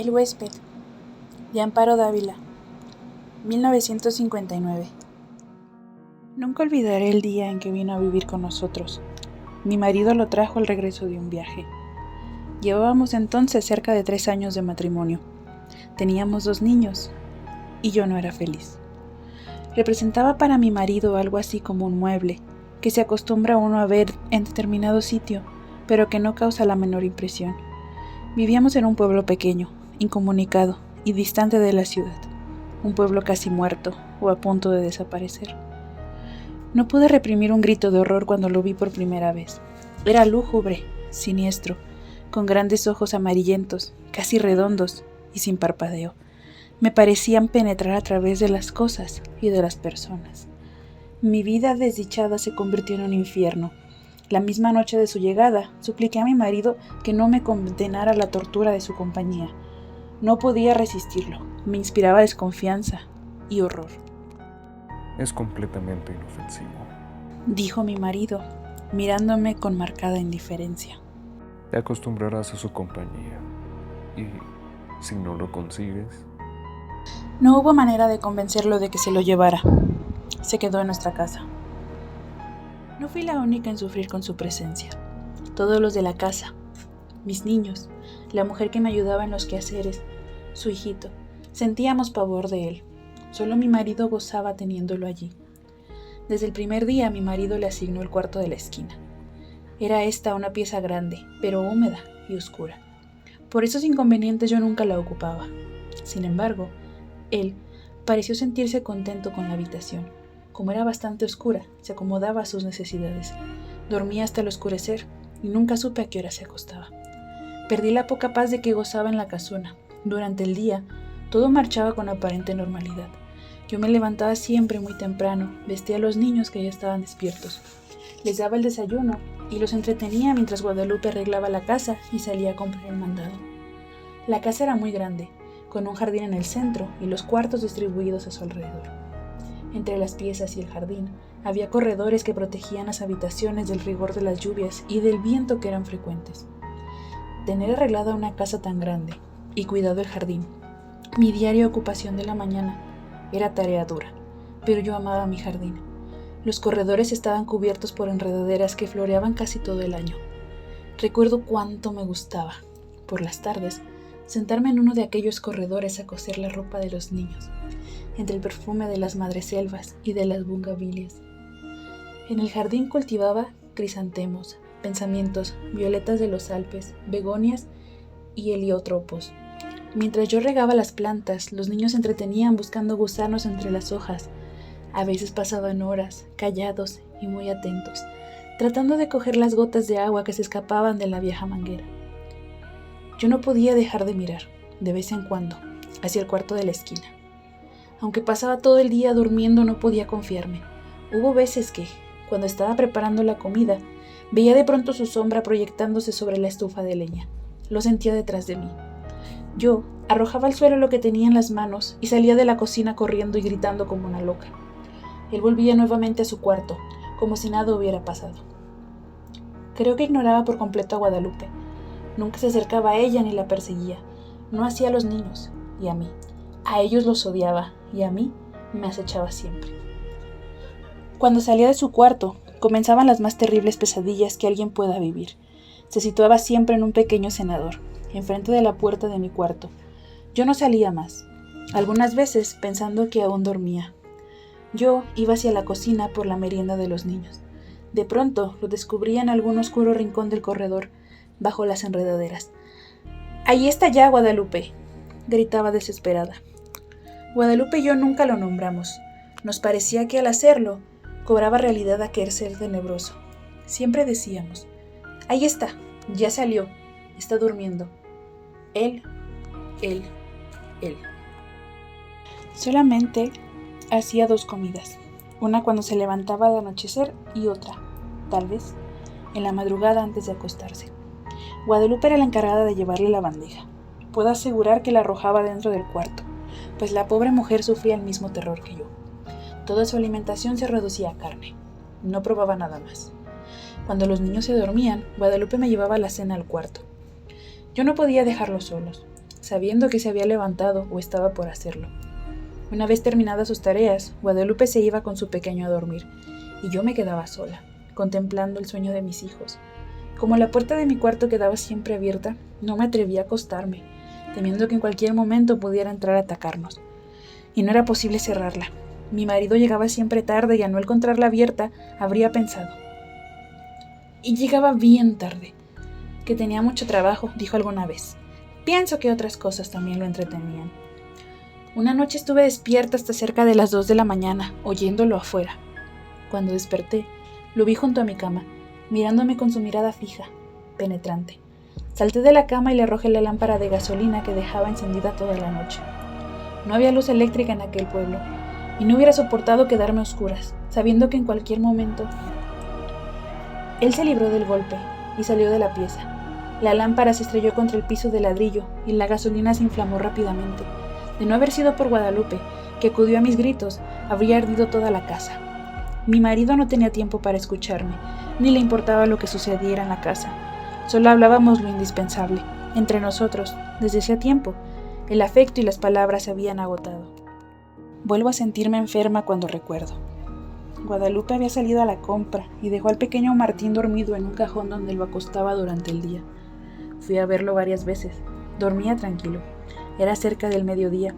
El huésped, de Amparo Dávila, 1959. Nunca olvidaré el día en que vino a vivir con nosotros. Mi marido lo trajo al regreso de un viaje. Llevábamos entonces cerca de 3 años de matrimonio. Teníamos 2 niños y yo no era feliz. Representaba para mi marido algo así como un mueble que se acostumbra uno a ver en determinado sitio, pero que no causa la menor impresión. Vivíamos en un pueblo pequeño, incomunicado y distante de la ciudad, un pueblo casi muerto o a punto de desaparecer. No pude reprimir un grito de horror cuando lo vi por primera vez. Era lúgubre, siniestro, con grandes ojos amarillentos, casi redondos y sin parpadeo. Me parecían penetrar a través de las cosas y de las personas. Mi vida desdichada se convirtió en un infierno. La misma noche de su llegada, supliqué a mi marido que no me condenara a la tortura de su compañía. No podía resistirlo. Me inspiraba desconfianza y horror. Es completamente inofensivo, Dijo mi marido, mirándome con marcada indiferencia. te acostumbrarás a su compañía y si no lo consigues, No hubo manera de convencerlo de que se lo llevara. Se quedó en nuestra casa. No fui la única en sufrir con su presencia. Todos los de la casa, mis niños, la mujer que me ayudaba en los quehaceres, su hijito, sentíamos pavor de él. Solo mi marido gozaba teniéndolo allí. Desde el primer día mi marido le asignó el cuarto de la esquina. Era esta una pieza grande, pero húmeda y oscura. Por esos inconvenientes yo nunca la ocupaba. Sin embargo, él pareció sentirse contento con la habitación. Como era bastante oscura, se acomodaba a sus necesidades. Dormía hasta el oscurecer y nunca supe a qué hora se acostaba. Perdí la poca paz de que gozaba en la casona. Durante el día, todo marchaba con aparente normalidad. Yo me levantaba siempre muy temprano, vestía a los niños que ya estaban despiertos. Les daba el desayuno y los entretenía mientras Guadalupe arreglaba la casa y salía a comprar el mandado. La casa era muy grande, con un jardín en el centro y los cuartos distribuidos a su alrededor. Entre las piezas y el jardín había corredores que protegían las habitaciones del rigor de las lluvias y del viento que eran frecuentes. Tener arreglada una casa tan grande y cuidado el jardín, mi diaria ocupación de la mañana, era tarea dura, pero yo amaba mi jardín. Los corredores estaban cubiertos por enredaderas que floreaban casi todo el año. Recuerdo cuánto me gustaba, por las tardes, sentarme en uno de aquellos corredores a coser la ropa de los niños, entre el perfume de las madreselvas y de las bungavilias. En el jardín cultivaba crisantemos, pensamientos, violetas de los Alpes, begonias y heliotropos. Mientras yo regaba las plantas, los niños se entretenían buscando gusanos entre las hojas. A veces pasaban horas, callados y muy atentos, tratando de coger las gotas de agua que se escapaban de la vieja manguera. Yo no podía dejar de mirar, de vez en cuando, hacia el cuarto de la esquina. Aunque pasaba todo el día durmiendo, no podía confiarme. Hubo veces que, cuando estaba preparando la comida, veía de pronto su sombra proyectándose sobre la estufa de leña. Lo sentía detrás de mí. Yo arrojaba al suelo lo que tenía en las manos y salía de la cocina corriendo y gritando como una loca. Él volvía nuevamente a su cuarto, como si nada hubiera pasado. Creo que ignoraba por completo a Guadalupe. Nunca se acercaba a ella ni la perseguía. No hacía a los niños, y a mí. A ellos los odiaba, y a mí me acechaba siempre. Cuando salía de su cuarto, comenzaban las más terribles pesadillas que alguien pueda vivir. Se situaba siempre en un pequeño cenador, enfrente de la puerta de mi cuarto. Yo no salía más, algunas veces pensando que aún dormía. Yo iba hacia la cocina por la merienda de los niños. De pronto lo descubría en algún oscuro rincón del corredor, bajo las enredaderas. «¡Ahí está ya, Guadalupe!», gritaba desesperada. Guadalupe y yo nunca lo nombramos. Nos parecía que al hacerlo, cobraba realidad aquel ser tenebroso. Siempre decíamos: «Ahí está, ya salió, está durmiendo». Él. Solamente hacía 2 comidas, una cuando se levantaba al anochecer y otra, tal vez, en la madrugada antes de acostarse. Guadalupe era la encargada de llevarle la bandeja. Puedo asegurar que la arrojaba dentro del cuarto, pues la pobre mujer sufría el mismo terror que yo. Toda su alimentación se reducía a carne. No probaba nada más. Cuando los niños se dormían, Guadalupe me llevaba la cena al cuarto. Yo no podía dejarlos solos. sabiendo que se había levantado o estaba por hacerlo. Una vez terminadas sus tareas, Guadalupe se iba con su pequeño a dormir, y yo me quedaba sola, contemplando el sueño de mis hijos. Como la puerta de mi cuarto quedaba siempre abierta, no me atreví a acostarme, temiendo que en cualquier momento pudiera entrar a atacarnos. Y no era posible cerrarla. Mi marido llegaba siempre tarde y al no encontrarla abierta, habría pensado. Y llegaba bien tarde, que tenía mucho trabajo, dijo alguna vez. Pienso que otras cosas también lo entretenían. Una noche estuve despierta hasta cerca de las 2 de la mañana, oyéndolo afuera. Cuando desperté, lo vi junto a mi cama, mirándome con su mirada fija, penetrante. Salté de la cama y le arrojé la lámpara de gasolina que dejaba encendida toda la noche. No había luz eléctrica en aquel pueblo, y no hubiera soportado quedarme a oscuras, sabiendo que en cualquier momento... Él se libró del golpe y salió de la pieza. La lámpara se estrelló contra el piso de ladrillo y la gasolina se inflamó rápidamente. De no haber sido por Guadalupe, que acudió a mis gritos, habría ardido toda la casa. Mi marido no tenía tiempo para escucharme, ni le importaba lo que sucediera en la casa. Solo hablábamos lo indispensable. Entre nosotros, desde hacía tiempo, el afecto y las palabras se habían agotado. Vuelvo a sentirme enferma cuando recuerdo. Guadalupe había salido a la compra y dejó al pequeño Martín dormido en un cajón donde lo acostaba durante el día. Fui a verlo varias veces. Dormía tranquilo. Era cerca del mediodía.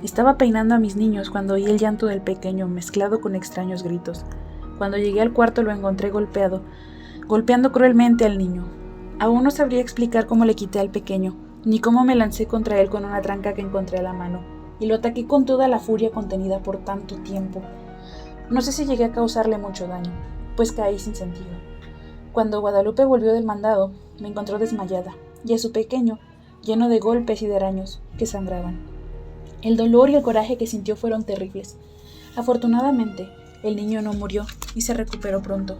Estaba peinando a mis niños cuando oí el llanto del pequeño mezclado con extraños gritos. Cuando llegué al cuarto lo encontré golpeando cruelmente al niño. Aún no sabría explicar cómo le quité al pequeño, ni cómo me lancé contra él con una tranca que encontré a la mano, y lo ataqué con toda la furia contenida por tanto tiempo. No sé si llegué a causarle mucho daño, pues caí sin sentido. Cuando Guadalupe volvió del mandado, me encontró desmayada, y a su pequeño, lleno de golpes y de araños que sangraban. El dolor y el coraje que sintió fueron terribles. Afortunadamente, el niño no murió y se recuperó pronto.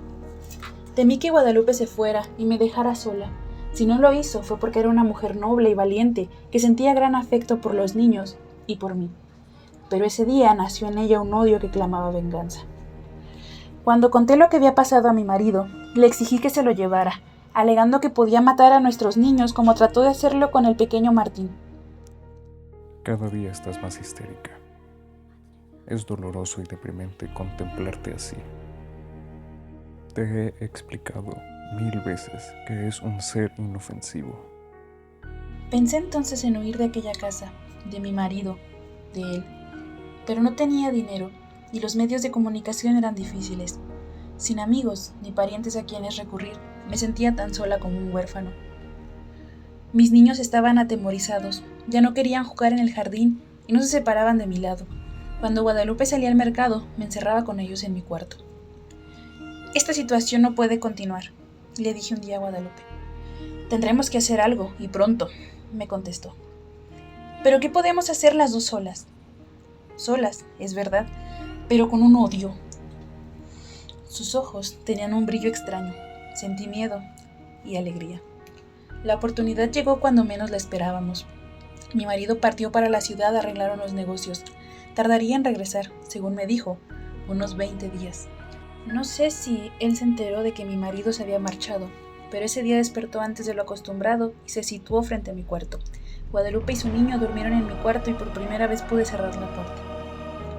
Temí que Guadalupe se fuera y me dejara sola. Si no lo hizo fue porque era una mujer noble y valiente que sentía gran afecto por los niños y por mí. Pero ese día nació en ella un odio que clamaba venganza. Cuando conté lo que había pasado a mi marido, le exigí que se lo llevara, alegando que podía matar a nuestros niños como trató de hacerlo con el pequeño Martín. Cada día estás más histérica. Es doloroso y deprimente contemplarte así. Te he explicado 1000 veces que es un ser inofensivo. Pensé entonces en huir de aquella casa, de mi marido, de él. Pero no tenía dinero y los medios de comunicación eran difíciles. Sin amigos ni parientes a quienes recurrir, me sentía tan sola como un huérfano. Mis niños estaban atemorizados, ya no querían jugar en el jardín y no se separaban de mi lado. Cuando Guadalupe salía al mercado, me encerraba con ellos en mi cuarto. Esta situación no puede continuar, le dije un día a Guadalupe. Tendremos que hacer algo, y pronto, me contestó. ¿Pero qué podemos hacer las dos solas? Solas, es verdad, pero con un odio. Sus ojos tenían un brillo extraño. Sentí miedo y alegría. La oportunidad llegó cuando menos la esperábamos. Mi marido partió para la ciudad a arreglar unos negocios. Tardaría en regresar, según me dijo, unos 20 días. No sé si él se enteró de que mi marido se había marchado, pero ese día despertó antes de lo acostumbrado y se situó frente a mi cuarto. Guadalupe y su niño durmieron en mi cuarto y por primera vez pude cerrar la puerta.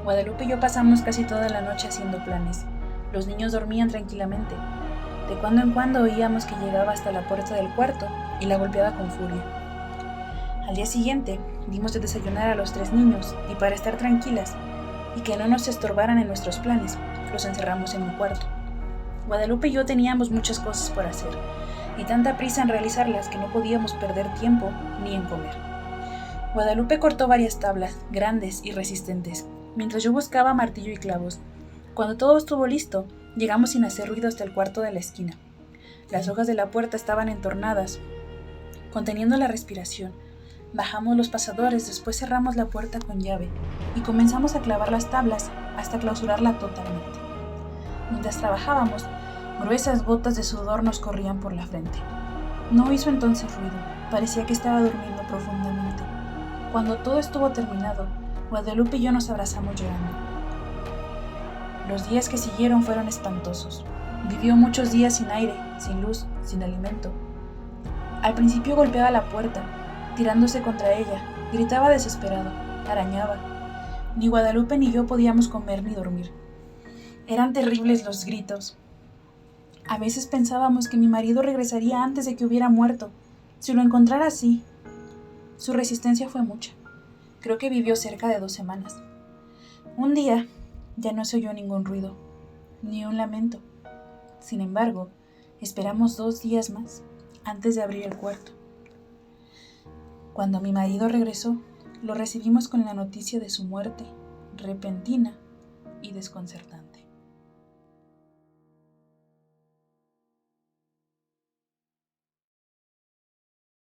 Guadalupe y yo pasamos casi toda la noche haciendo planes. Los niños dormían tranquilamente. De cuando en cuando oíamos que llegaba hasta la puerta del cuarto y la golpeaba con furia. Al día siguiente dimos de desayunar a los 3 niños y para estar tranquilas y que no nos estorbaran en nuestros planes, los encerramos en mi cuarto. Guadalupe y yo teníamos muchas cosas por hacer y tanta prisa en realizarlas que no podíamos perder tiempo ni en comer. Guadalupe cortó varias tablas, grandes y resistentes, mientras yo buscaba martillo y clavos. Cuando todo estuvo listo, llegamos sin hacer ruido hasta el cuarto de la esquina. Las hojas de la puerta estaban entornadas, conteniendo la respiración. Bajamos los pasadores, después cerramos la puerta con llave y comenzamos a clavar las tablas hasta clausurarla totalmente. Mientras trabajábamos, gruesas gotas de sudor nos corrían por la frente. No hizo entonces ruido, parecía que estaba durmiendo profundamente. Cuando todo estuvo terminado, Guadalupe y yo nos abrazamos llorando. Los días que siguieron fueron espantosos. Vivió muchos días sin aire, sin luz, sin alimento. Al principio golpeaba la puerta, tirándose contra ella. Gritaba desesperado, arañaba. Ni Guadalupe ni yo podíamos comer ni dormir. Eran terribles los gritos. A veces pensábamos que mi marido regresaría antes de que hubiera muerto. Si lo encontrara así. Su resistencia fue mucha. Creo que vivió cerca de 2 semanas. Un día ya no se oyó ningún ruido, ni un lamento. Sin embargo, esperamos 2 días más antes de abrir el cuarto. Cuando mi marido regresó, lo recibimos con la noticia de su muerte, repentina y desconcertante.